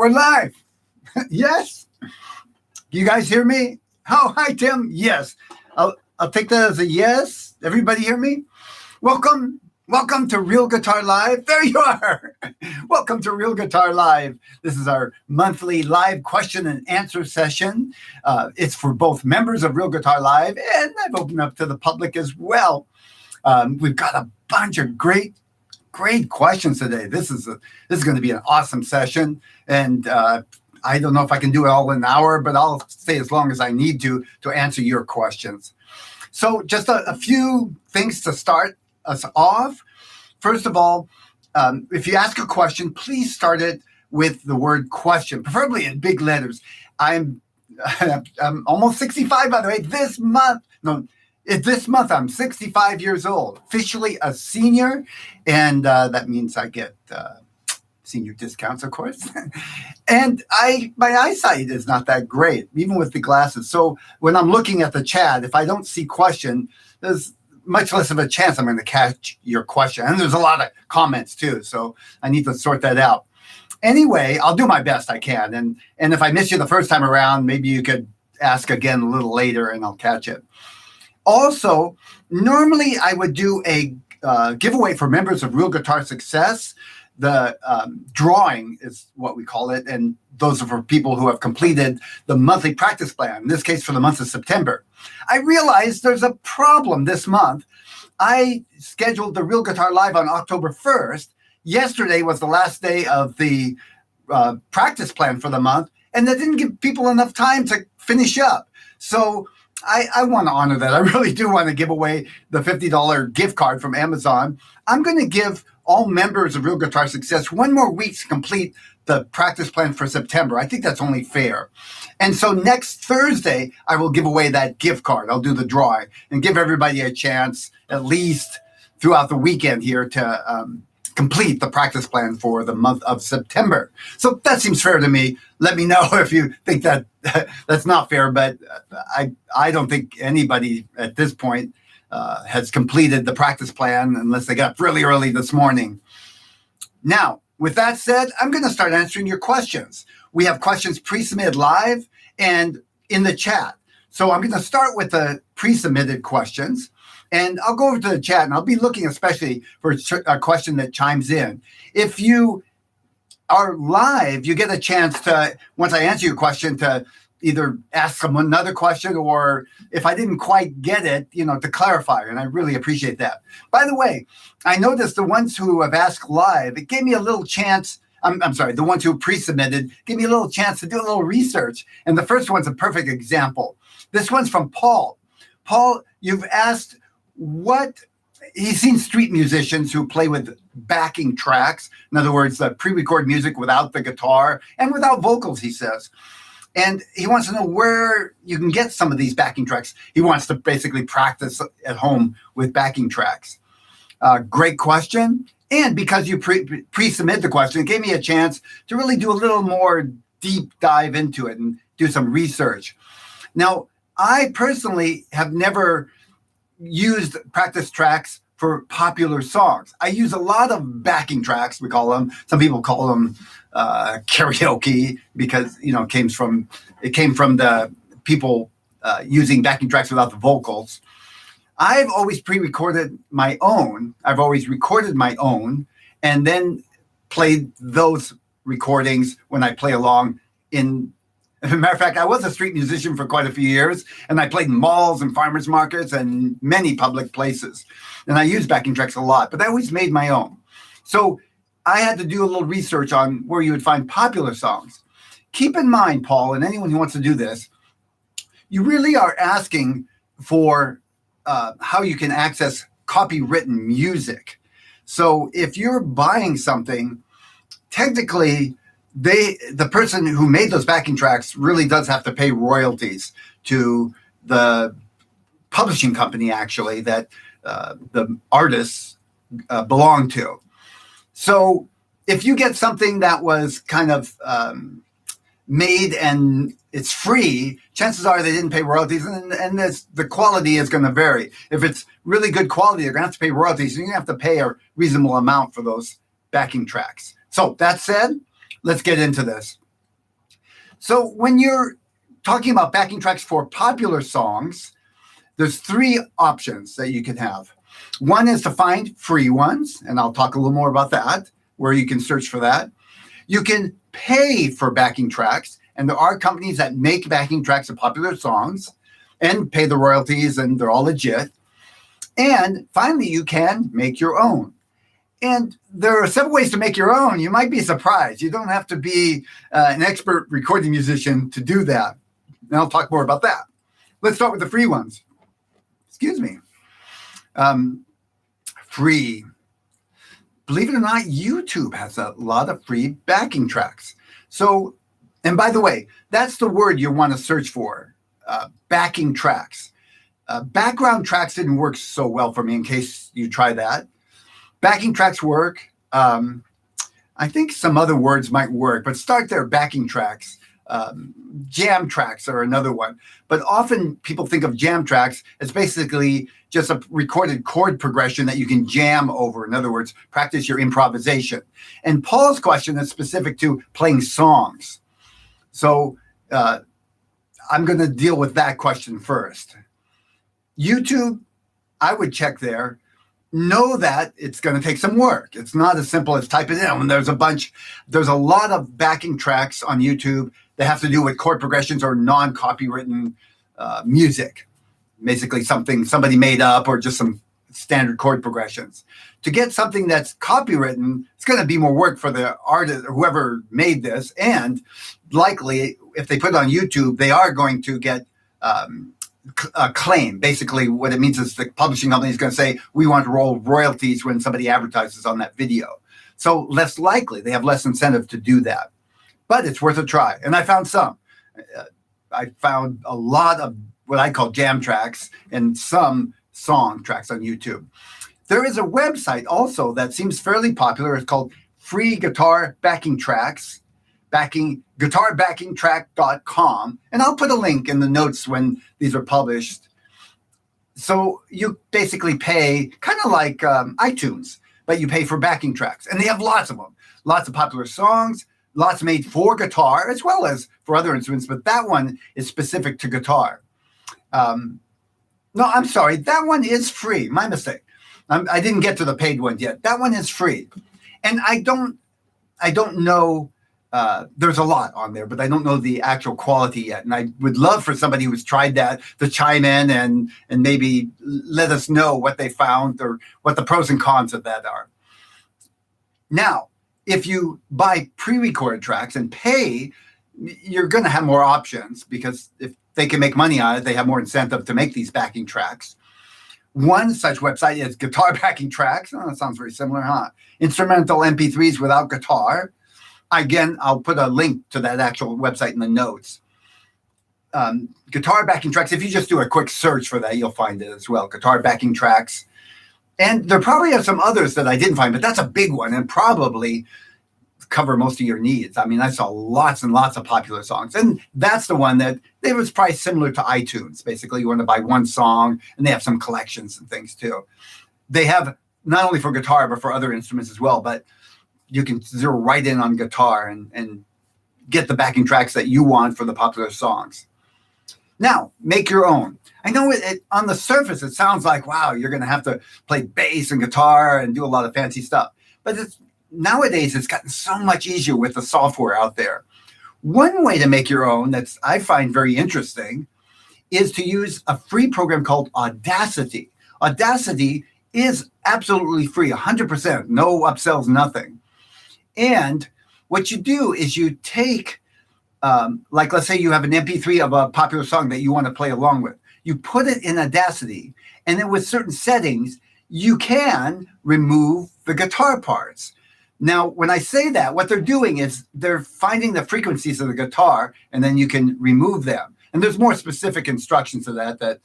We're live. Yes. You guys hear me? Oh, hi, Tim. Yes. I'll take that as a yes. Everybody hear me? Welcome to Real Guitar Live. There you are. Welcome to Real Guitar Live. This is our monthly live question and answer session. It's for both members of Real Guitar Live, and I've opened up to the public as well. We've got a bunch of great questions today. This is going to be an awesome session, and I don't know if I can do it all in an hour, but I'll stay as long as I need to answer your questions. So just a few things to start us off. First of all, if you ask a question, please start it with the word question, preferably in big letters. I'm almost 65, by the way. This month I'm 65 years old, officially a senior, and that means I get senior discounts, of course. And my eyesight is not that great, even with the glasses. So when I'm looking at the chat, if I don't see question, there's much less of a chance I'm going to catch your question. And there's a lot of comments too, so I need to sort that out. Anyway, I'll do my best I can. And if I miss you the first time around, maybe you could ask again a little later and I'll catch it. Also, normally I would do a giveaway for members of Real Guitar Success. The drawing is what we call it, and those are for people who have completed the monthly practice plan, in this case for the month of September. I realized there's a problem this month. I scheduled the Real Guitar Live on October 1st. Yesterday was the last day of the practice plan for the month, and that didn't give people enough time to finish up. So I want to honor that. I really do want to give away the $50 gift card from Amazon. I'm going to give all members of Real Guitar Success one more week to complete the practice plan for September. I think that's only fair. And so next Thursday, I will give away that gift card. I'll do the drawing and give everybody a chance, at least throughout the weekend here, to complete the practice plan for the month of September. So that seems fair to me. Let me know if you think that that's not fair, but I don't think anybody at this point has completed the practice plan unless they got up really early this morning. Now, with that said, I'm going to start answering your questions. We have questions pre-submitted live and in the chat. So I'm going to start with the pre-submitted questions, and I'll go over to the chat, and I'll be looking especially for a question that chimes in. If you are live, you get a chance to, once I answer your question, to either ask someone another question, or if I didn't quite get it, to clarify. And I really appreciate that. By the way, I noticed the ones who have asked live, it gave me a little chance. I'm sorry, the ones who pre-submitted gave me a little chance to do a little research. And the first one's a perfect example. This one's from Paul. Paul, you've asked he's seen street musicians who play with backing tracks. In other words, the pre-record music without the guitar and without vocals, he says. And he wants to know where you can get some of these backing tracks. He wants to basically practice at home with backing tracks. Great question. And because you pre-submit the question, it gave me a chance to really do a little more deep dive into it and do some research. Now, I personally have never used practice tracks for popular songs. I use a lot of backing tracks, we call them. Some people call them karaoke, because it came from the people using backing tracks without the vocals. I've always pre-recorded my own. I've always recorded my own and then played those recordings when I play along in. As a matter of fact, I was a street musician for quite a few years, and I played in malls and farmers markets and many public places. And I used backing tracks a lot, but I always made my own. So I had to do a little research on where you would find popular songs. Keep in mind, Paul, and anyone who wants to do this, you really are asking for how you can access copywritten music. So if you're buying something, technically, the person who made those backing tracks really does have to pay royalties to the publishing company, actually, that the artists belong to. So if you get something that was kind of made and it's free, chances are they didn't pay royalties, and the quality is going to vary. If it's really good quality, they're going to have to pay royalties, and you're going to have to pay a reasonable amount for those backing tracks. So that said, let's get into this. So when you're talking about backing tracks for popular songs, there's three options that you can have. One is to find free ones, and I'll talk a little more about that, where you can search for that. You can pay for backing tracks, and there are companies that make backing tracks of popular songs and pay the royalties, and they're all legit. And finally, you can make your own. And there are several ways to make your own. You might be surprised. You don't have to be an expert recording musician to do that. And I'll talk more about that. Let's start with the free ones. Excuse me. Free. Believe it or not, YouTube has a lot of free backing tracks. So, and by the way, that's the word you want to search for, backing tracks. Background tracks didn't work so well for me, in case you try that. Backing tracks work. I think some other words might work, but start there, backing tracks. Jam tracks are another one. But often people think of jam tracks as basically just a recorded chord progression that you can jam over. In other words, practice your improvisation. And Paul's question is specific to playing songs. So I'm going to deal with that question first. YouTube, I would check there. Know that it's going to take some work. It's not as simple as type it in. And there's a lot of backing tracks on YouTube that have to do with chord progressions or non-copywritten music. Basically something somebody made up or just some standard chord progressions. To get something that's copywritten, it's going to be more work for the artist or whoever made this. And likely, if they put it on YouTube, they are going to get a claim. Basically, what it means is the publishing company is going to say, we want to roll royalties when somebody advertises on that video. So less likely, they have less incentive to do that. But it's worth a try. And I found some. I found a lot of what I call jam tracks and some song tracks on YouTube. There is a website also that seems fairly popular. It's called Free Guitar Backing Tracks, guitarbackingtrack.com. And I'll put a link in the notes when these are published. So you basically pay kind of like iTunes, but you pay for backing tracks. And they have lots of them, lots of popular songs, lots made for guitar as well as for other instruments. But that one is specific to guitar. No, I'm sorry. That one is free. My mistake. I didn't get to the paid one yet. That one is free. And I don't know. There's a lot on there, but I don't know the actual quality yet. And I would love for somebody who's tried that to chime in and maybe let us know what they found or what the pros and cons of that are. Now, if you buy pre-recorded tracks and pay, you're going to have more options because if they can make money on it, they have more incentive to make these backing tracks. One such website is Guitar Backing Tracks. Oh, that sounds very similar, huh? Instrumental MP3s without guitar. Again, I'll put a link to that actual website in the notes. Guitar Backing Tracks, if you just do a quick search for that, you'll find it as well. Guitar Backing Tracks. And there probably are some others that I didn't find, but that's a big one and probably cover most of your needs. I mean, I saw lots and lots of popular songs. And that's the one that it was priced similar to iTunes. Basically, you want to buy one song, and they have some collections and things too. They have not only for guitar, but for other instruments as well. But you can zero right in on guitar and get the backing tracks that you want for the popular songs. Now, make your own. I know on the surface, it sounds like, wow, you're going to have to play bass and guitar and do a lot of fancy stuff. But nowadays, it's gotten so much easier with the software out there. One way to make your own that I find very interesting is to use a free program called Audacity. Audacity is absolutely free, 100%, no upsells, nothing. And what you do is you take, like let's say you have an MP3 of a popular song that you want to play along with. You put it in Audacity, and then with certain settings, you can remove the guitar parts. Now, when I say that, what they're doing is they're finding the frequencies of the guitar, and then you can remove them. And there's more specific instructions to that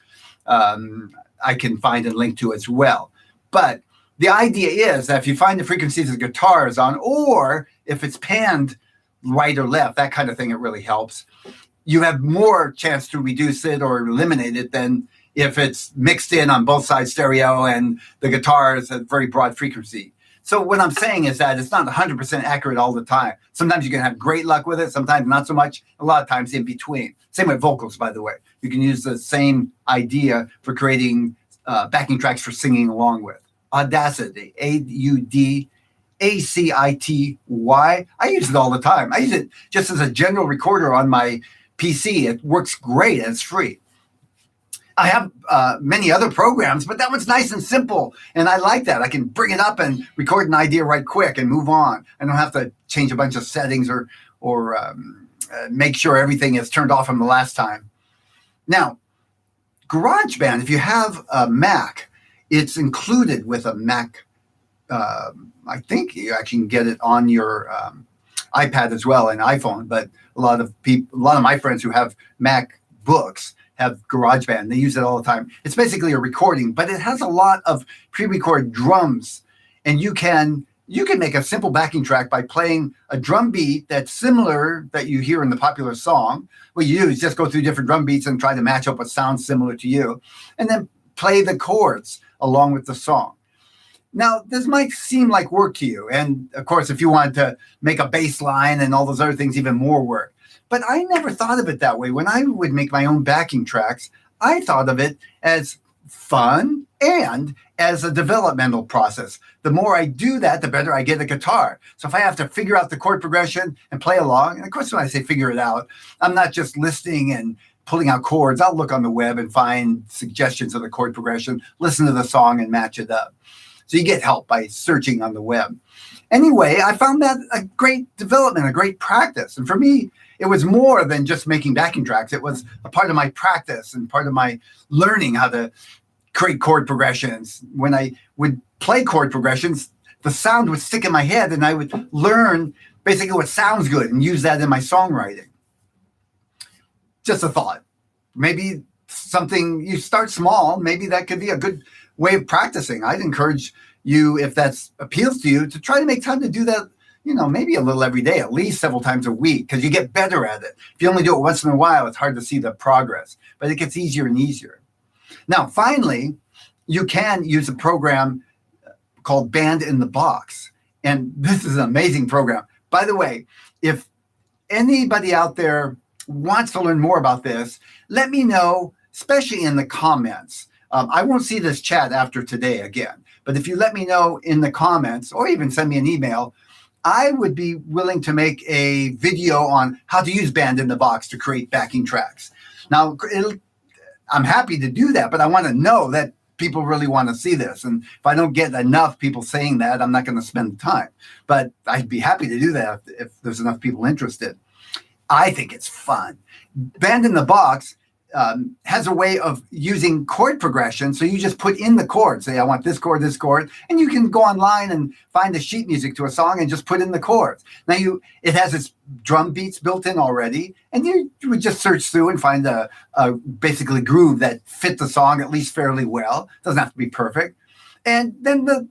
I can find and link to as well. But the idea is that if you find the frequencies of the guitar is on, or if it's panned right or left, that kind of thing, it really helps. You have more chance to reduce it or eliminate it than if it's mixed in on both sides stereo and the guitar is a very broad frequency. So what I'm saying is that it's not 100% accurate all the time. Sometimes you can have great luck with it, sometimes not so much, a lot of times in between. Same with vocals, by the way. You can use the same idea for creating backing tracks for singing along with. Audacity, Audacity. I use it all the time. I use it just as a general recorder on my PC. It works great and it's free. I have many other programs, but that one's nice and simple, and I like that. I can bring it up and record an idea right quick and move on. I don't have to change a bunch of settings or make sure everything is turned off from the last time. Now, GarageBand, if you have a Mac, it's included with a Mac. I think you actually can get it on your iPad as well and iPhone. But a lot of my friends who have MacBooks have GarageBand. They use it all the time. It's basically a recording, but it has a lot of pre-recorded drums, and you can make a simple backing track by playing a drum beat that's similar that you hear in the popular song. What you do is just go through different drum beats and try to match up what sounds similar to you, and then play the chords along with the song. Now, this might seem like work to you, and of course, if you want to make a bass line and all those other things, even more work. But I never thought of it that way. When I would make my own backing tracks, I thought of it as fun and as a developmental process. The more I do that, the better I get at guitar. So if I have to figure out the chord progression and play along, and of course, when I say figure it out, I'm not just listening and pulling out chords. I'll look on the web and find suggestions of the chord progression, listen to the song and match it up. So you get help by searching on the web. Anyway, I found that a great development, a great practice. And for me, it was more than just making backing tracks. It was a part of my practice and part of my learning how to create chord progressions. When I would play chord progressions, the sound would stick in my head and I would learn basically what sounds good and use that in my songwriting. Just a thought. Maybe something, you start small, maybe that could be a good way of practicing. I'd encourage you, if that appeals to you, to try to make time to do that, maybe a little every day, at least several times a week, because you get better at it. If you only do it once in a while, it's hard to see the progress, but it gets easier and easier. Now, finally, you can use a program called Band in the Box. And this is an amazing program. By the way, if anybody out there wants to learn more about this, let me know, especially in the comments. I won't see this chat after today again, but if you let me know in the comments or even send me an email, I would be willing to make a video on how to use Band in the Box to create backing tracks. Now, I'm happy to do that, but I want to know that people really want to see this. And if I don't get enough people saying that, I'm not going to spend the time. But I'd be happy to do that if there's enough people interested. I think it's fun. Band in the Box has a way of using chord progression. So you just put in the chord, say, I want this chord, and you can go online and find the sheet music to a song and just put in the chords. Now it has its drum beats built in already, and you would just search through and find a basically groove that fit the song at least fairly well. Doesn't have to be perfect. And then the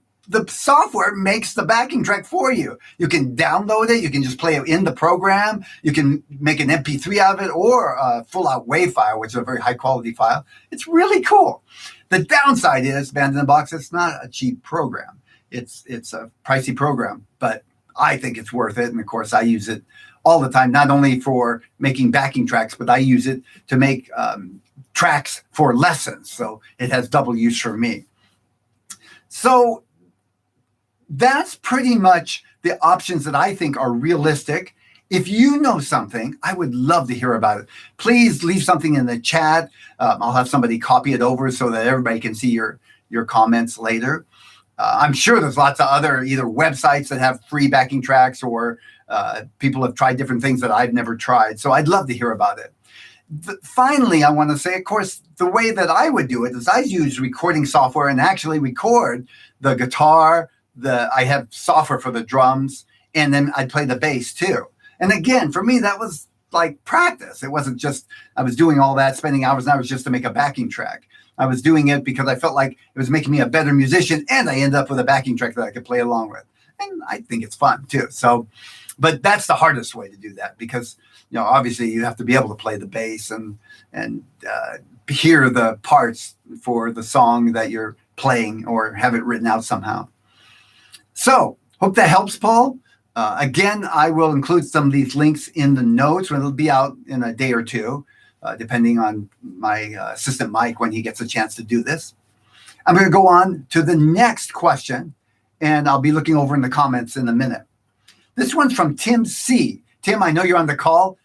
software makes the backing track for you. You can download it. You can just play it in the program. You can make an MP3 out of it or a full-out WAV file, which is a very high-quality file. It's really cool. The downside is, Band in the Box, it's not a cheap program. It's a pricey program, but I think it's worth it. And, of course, I use it all the time, not only for making backing tracks, but I use it to make tracks for lessons. So it has double use for me. So that's pretty much the options that I think are realistic. If you know something, I would love to hear about it. Please leave something in the chat. I'll have somebody copy it over so that everybody can see your comments later. I'm sure there's lots of other either websites that have free backing tracks or people have tried different things that I've never tried. So I'd love to hear about it. Finally, I want to say, of course, the way that I would do it is I use recording software and actually record the guitar. I have software for the drums, and then I'd play the bass too. And again, for me, that was like practice. It wasn't just, I was doing all that, spending hours and hours just to make a backing track. I was doing it because I felt like it was making me a better musician, and I ended up with a backing track that I could play along with. And I think it's fun too. So, but that's the hardest way to do that because, obviously you have to be able to play the bass and hear the parts for the song that you're playing or have it written out somehow. So, hope that helps, Paul. Again, I will include some of these links in the notes, when it'll be out in a day or two, depending on my assistant Mike when he gets a chance to do this. I'm going to go on to the next question, and I'll be looking over in the comments in a minute. This one's from Tim C. Tim, I know you're on the call.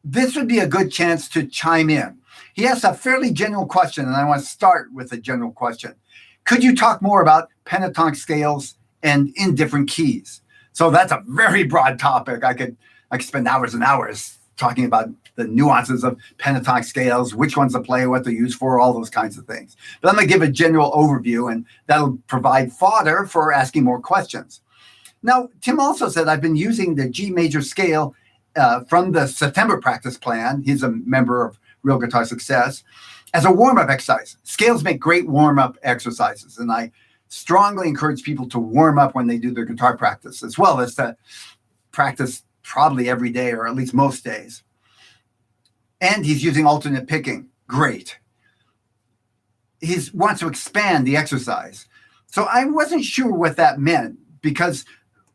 This would be a good chance to chime in. He asks a fairly general question, and I want to start with a general question. Could you talk more about pentatonic scales and in different keys? So that's a very broad topic. I could spend hours and hours talking about the nuances of pentatonic scales, which ones to play, what they're used for, all those kinds of things. But I'm going to give a general overview, and that'll provide fodder for asking more questions. Now, Tim also said, I've been using the G major scale from the September practice plan. He's a member of Real Guitar Success, as a warm-up exercise. Scales make great warm-up exercises, and I strongly encourage people to warm up when they do their guitar practice, as well as to practice probably every day, or at least most days. And he's using alternate picking. Great. He wants to expand the exercise. So I wasn't sure what that meant, because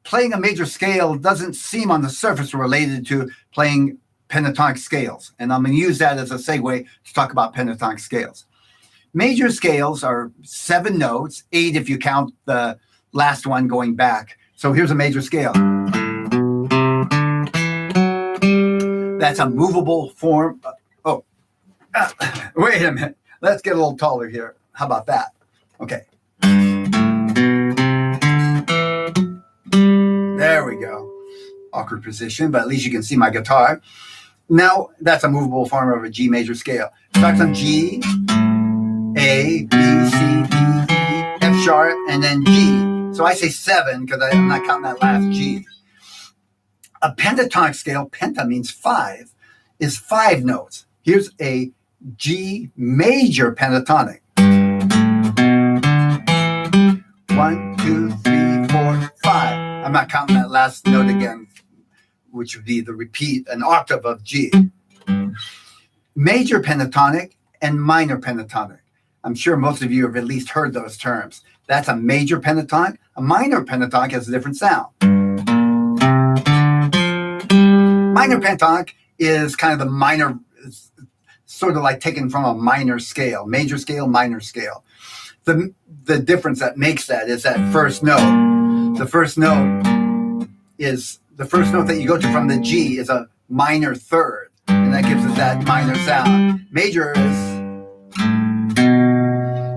playing a major scale doesn't seem on the surface related to playing pentatonic scales. And I'm going to use that as a segue to talk about pentatonic scales. Major scales are 7 notes, 8 if you count the last one going back. So here's a major scale. That's a movable form. Wait a minute. Let's get a little taller here. How about that? Okay. There we go. Awkward position, but at least you can see my guitar. Now, that's a movable form of a G major scale. Starts on G, A, B, C, D, E, F sharp, and then G. So I say 7 because I'm not counting that last G. A pentatonic scale, penta means 5, is 5 notes. Here's a G major pentatonic. 1, 2, 3, 4, 5. I'm not counting that last note again, which would be the repeat, an octave of G. Major pentatonic and minor pentatonic. I'm sure most of you have at least heard those terms. That's a major pentatonic. A minor pentatonic has a different sound. Minor pentatonic is kind of the minor, sort of like taken from a minor scale. Major scale, minor scale. The difference that makes that is that first note. The first note that you go to from the G is a minor third, and that gives us that minor sound. Major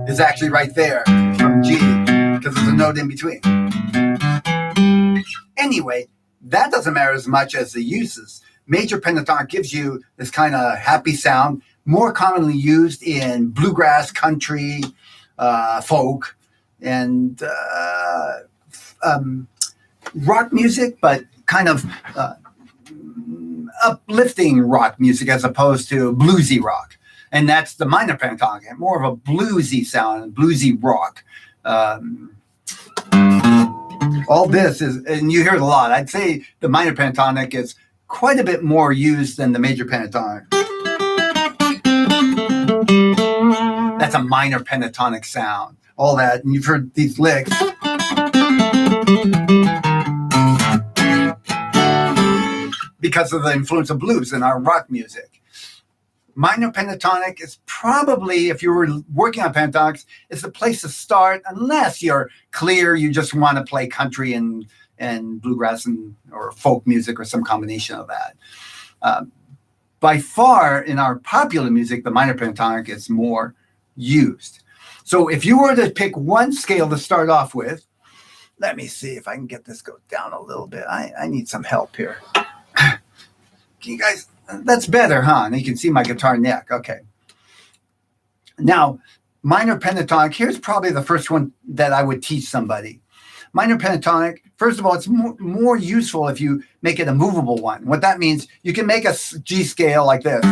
is actually right there from G, because there's a note in between. Anyway, that doesn't matter as much as the uses. Major pentatonic gives you this kind of happy sound, more commonly used in bluegrass, country, folk, and rock music, but kind of uplifting rock music as opposed to bluesy rock. And that's the minor pentatonic, more of a bluesy sound, bluesy rock. All this is, and you hear it a lot. I'd say the minor pentatonic is quite a bit more used than the major pentatonic. That's a minor pentatonic sound. All that, and you've heard these licks. Because of the influence of blues in our rock music. Minor pentatonic is probably, if you were working on pentatonics, it's the place to start, unless you're clear, you just want to play country and bluegrass or folk music or some combination of that. By far, in our popular music, the minor pentatonic is more used. So if you were to pick one scale to start off with, let me see if I can get this go down a little bit. I need some help here. Can you guys, that's better, huh? And you can see my guitar neck. Okay. Now, minor pentatonic, here's probably the first one that I would teach somebody. Minor pentatonic, first of all, it's more useful if you make it a movable one. What that means, you can make a G scale like this.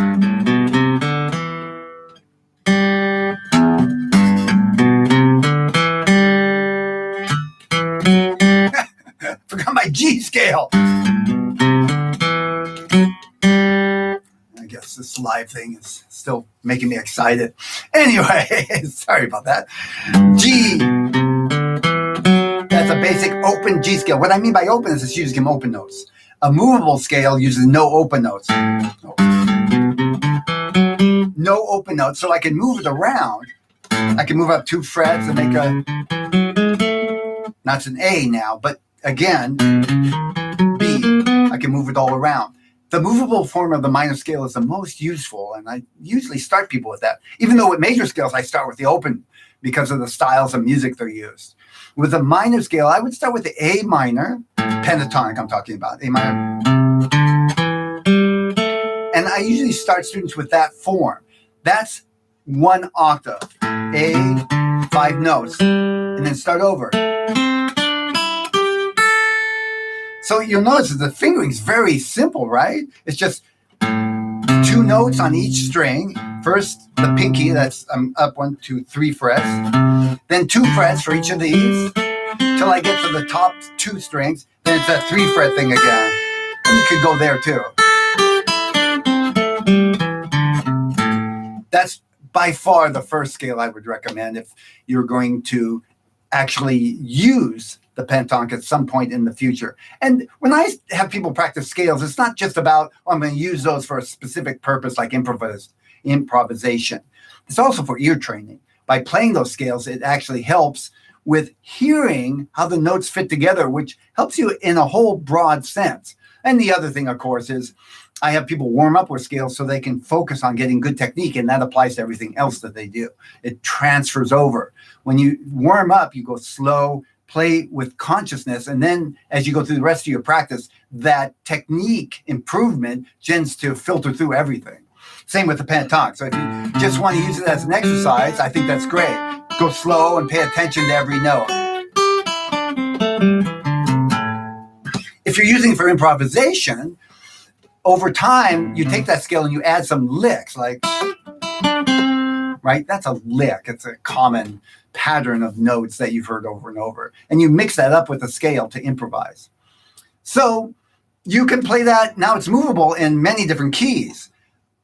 Forgot my G scale. I guess this live thing is still making me excited. Anyway, sorry about that. G. That's has a basic open G scale. What I mean by open is it's using open notes. A movable scale uses no open notes. No open notes, so I can move it around. I can move up 2 frets and make that's an A now, but again, B. I can move it all around. The movable form of the minor scale is the most useful, and I usually start people with that. Even though with major scales, I start with the open because of the styles of music they're used. With a minor scale, I would start with the A minor, pentatonic I'm talking about, A minor. And I usually start students with that form. That's 1 octave, A, 5 notes, and then start over. So you'll notice that the fingering is very simple, right? It's just 2 notes on each string. First, the pinky, that's I'm up 1, 2, 3 frets. Then 2 frets for each of these till I get to the top 2 strings. Then it's a 3 fret thing again. And you could go there too. That's by far the first scale I would recommend if you're going to actually use the pentatonic at some point in the future. And when I have people practice scales, it's not just about, oh, I'm going to use those for a specific purpose like improvisation. It's also for ear training. By playing those scales, it actually helps with hearing how the notes fit together, which helps you in a whole broad sense. And the other thing, of course, is I have people warm up with scales so they can focus on getting good technique, and that applies to everything else that they do. It transfers over. When you warm up, you go slow, play with consciousness, and then as you go through the rest of your practice, that technique improvement tends to filter through everything. Same with the pentatonic. So if you just want to use it as an exercise, I think that's great. Go slow and pay attention to every note. If you're using it for improvisation, over time, you take that scale and you add some licks, like, right? That's a lick. It's a common pattern of notes that you've heard over and over. And you mix that up with a scale to improvise. So you can play that. Now it's movable in many different keys.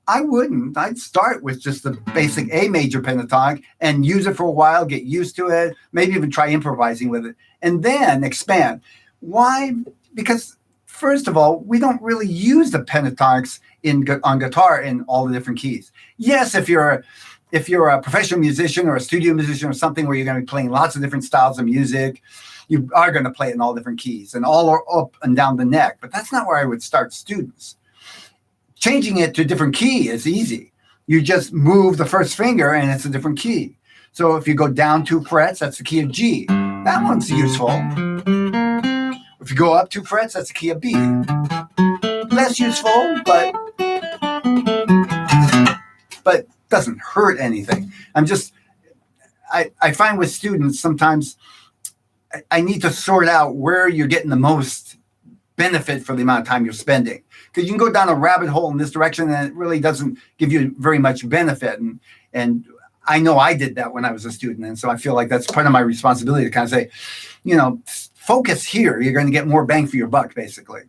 I wouldn't. I'd start with just the basic A major pentatonic and use it for a while, get used to it, maybe even try improvising with it, and then expand. Why? Because first of all, we don't really use the pentatonics on guitar in all the different keys. Yes, if you're a professional musician or a studio musician or something where you're going to be playing lots of different styles of music, you are going to play it in all different keys and all are up and down the neck. But that's not where I would start students. Changing it to a different key is easy. You just move the first finger and it's a different key. So if you go down 2 frets, that's the key of G. That one's useful. If you go up 2 frets, that's the key of B. Less useful, but doesn't hurt anything. I find with students sometimes I need to sort out where you're getting the most benefit for the amount of time you're spending. Because you can go down a rabbit hole in this direction and it really doesn't give you very much benefit. And I know I did that when I was a student. And so I feel like that's part of my responsibility to kind of say, focus here. You're going to get more bang for your buck, basically.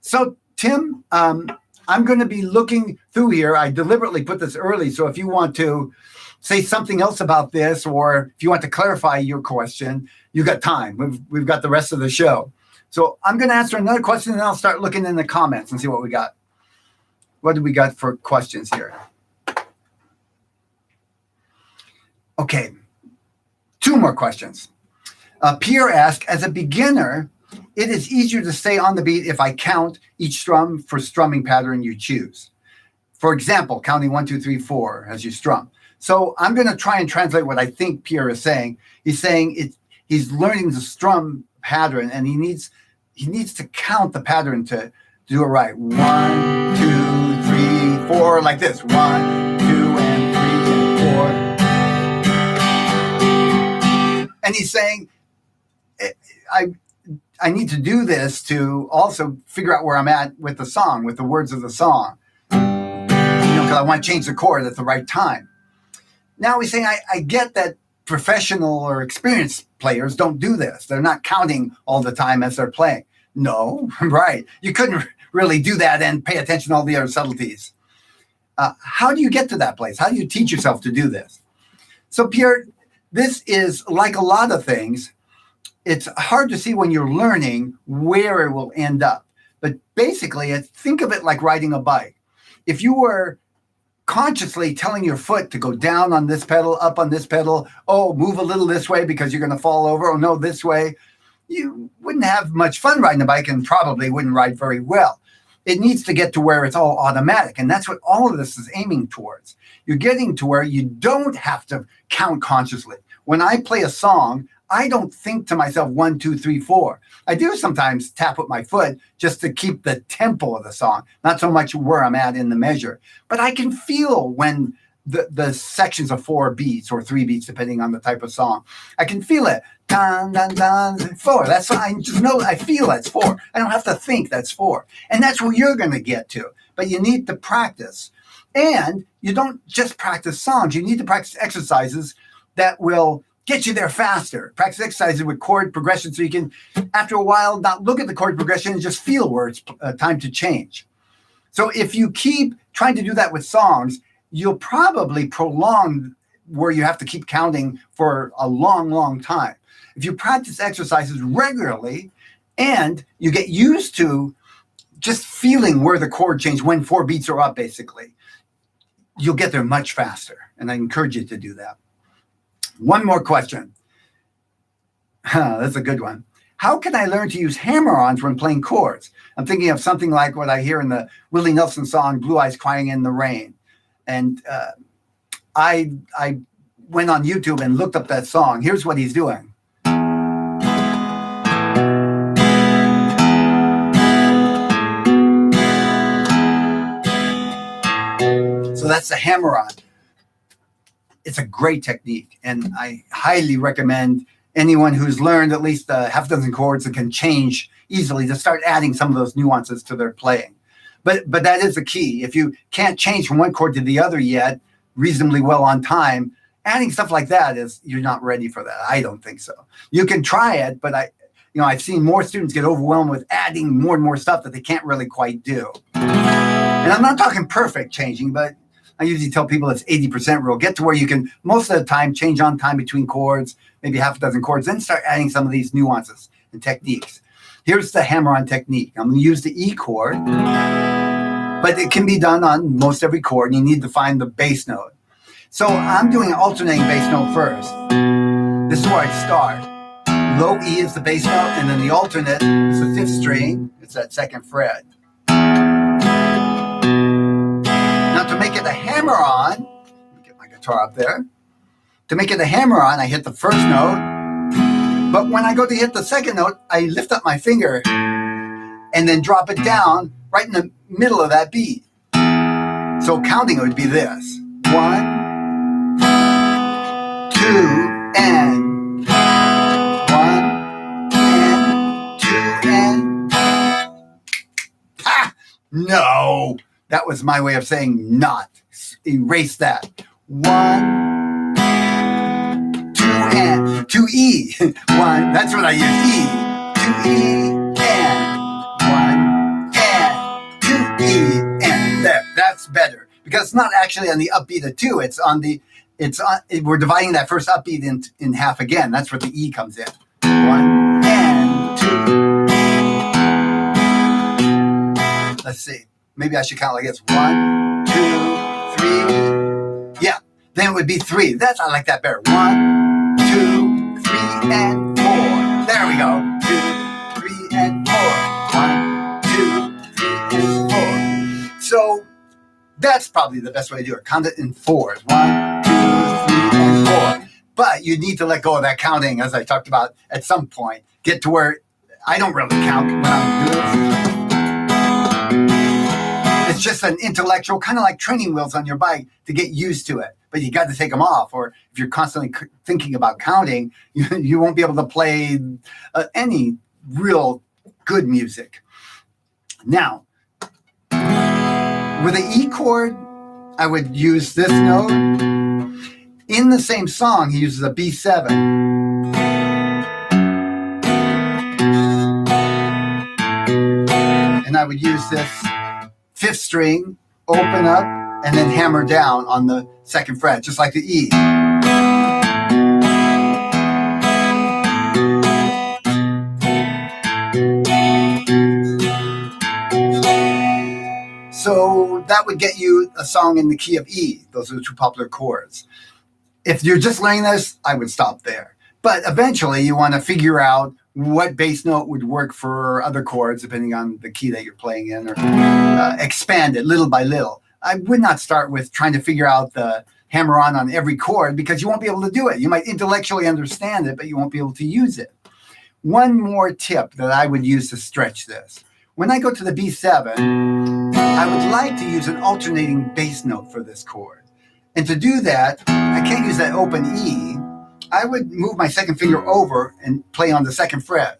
So, Tim, I'm going to be looking through here. I deliberately put this early. So if you want to say something else about this, or if you want to clarify your question, you got time. We've got the rest of the show. So I'm going to answer another question, and I'll start looking in the comments and see what we got. What do we got for questions here? Okay, 2 more questions. Pierre asked, as a beginner, it is easier to stay on the beat if I count each strum for strumming pattern you choose. For example, counting 1, 2, 3, 4 as you strum. So I'm going to try and translate what I think Pierre is saying. He's saying he's learning the strum pattern, and he needs to count the pattern to do it right. 1, 2, 3, 4, like this. 1, 2, and 3 and 4. And he's saying, I need to do this to also figure out where I'm at with the song, with the words of the song. Because I want to change the chord at the right time. Now he's saying, I get that professional or experienced players don't do this. They're not counting all the time as they're playing. No, right. You couldn't really do that and pay attention to all the other subtleties. How do you get to that place? How do you teach yourself to do this? So Pierre, this is like a lot of things. it's hard to see when you're learning where it will end up. But basically, think of it like riding a bike. If you were consciously telling your foot to go down on this pedal, up on this pedal, oh, move a little this way because you're going to fall over, oh, no, this way, you wouldn't have much fun riding a bike and probably wouldn't ride very well. It needs to get to where it's all automatic. And that's what all of this is aiming towards. You're getting to where you don't have to count consciously. When I play a song, I don't think to myself 1, 2, 3, 4. I do sometimes tap with my foot just to keep the tempo of the song, not so much where I'm at in the measure. But I can feel when the sections of 4 beats or 3 beats, depending on the type of song. I can feel it. Dun, dun, dun, 4. That's I just know. I feel that's 4. I don't have to think that's 4. And that's where you're going to get to. But you need to practice. And you don't just practice songs. You need to practice exercises that will get you there faster. Practice exercises with chord progression so you can, after a while, not look at the chord progression and just feel where it's time to change. So if you keep trying to do that with songs, you'll probably prolong where you have to keep counting for a long, long time. If you practice exercises regularly and you get used to just feeling where the chord change when 4 beats are up, basically, you'll get there much faster. And I encourage you to do that. One more question. That's a good one. How can I learn to use hammer-ons when playing chords? I'm thinking of something like what I hear in the Willie Nelson song, Blue Eyes Crying in the Rain. And I went on YouTube and looked up that song. Here's what he's doing. So that's the hammer-on. It's a great technique, and I highly recommend anyone who's learned at least a half dozen chords and can change easily to start adding some of those nuances to their playing. But that is the key. If you can't change from one chord to the other yet reasonably well on time, adding stuff like that you're not ready for that. I don't think so. You can try it, but I've seen more students get overwhelmed with adding more and more stuff that they can't really quite do. And I'm not talking perfect changing, but I usually tell people it's 80% rule. Get to where you can, most of the time, change on time between chords, maybe half a dozen chords, then start adding some of these nuances and techniques. Here's the hammer-on technique. I'm going to use the E chord, but it can be done on most every chord, and you need to find the bass note. So I'm doing an alternating bass note first. This is where I start. Low E is the bass note, and then the alternate is the 5th string. It's that 2nd fret. Now to make it a hammer-on, let me get my guitar up there. To make it a hammer-on, I hit the 1st note. But when I go to hit the 2nd note, I lift up my finger and then drop it down right in the middle of that beat. So counting it would be this. 1, 2, and 1, and 2, and... Ah! No! That was my way of saying not. Erase that. 1, 2, and 2 E. 1. That's what I use. E. 2 E and 1 and 2 E and there. That's better because it's not actually on the upbeat of 2. It's on the. We're dividing that first upbeat in half again. That's where the E comes in. 1 and 2. Let's see. Maybe I should count like this. 1, 2, 3. Yeah. Then it would be 3. I like that better. 1, 2, 3, and 4. There we go. 2, 3, and 4. 1, 2, 3, and 4. So that's probably the best way to do it. Count it in 4s. 1, 2, 3, and 4. But you need to let go of that counting, as I talked about at some point. Get to where I don't really count when I'm doing this. It's just an intellectual, kind of like training wheels on your bike to get used to it. But you got to take them off, or if you're constantly thinking about counting, you won't be able to play any real good music. Now, with the E chord, I would use this note. In the same song, he uses a B7. And I would use this 5th string, open up, and then hammer down on the 2nd fret, just like the E. would get you a song in the key of E. Those are the two popular chords. If you're just learning this, I would stop there. But eventually you want to figure out what bass note would work for other chords, depending on the key that you're playing in, or expand it little by little. I would not start with trying to figure out the hammer-on every chord, because you won't be able to do it. You might intellectually understand it, but you won't be able to use it. One more tip that I would use to stretch this. When I go to the B7, I would like to use an alternating bass note for this chord. And to do that, I can't use that open E. I would move my second finger over and play on the second fret.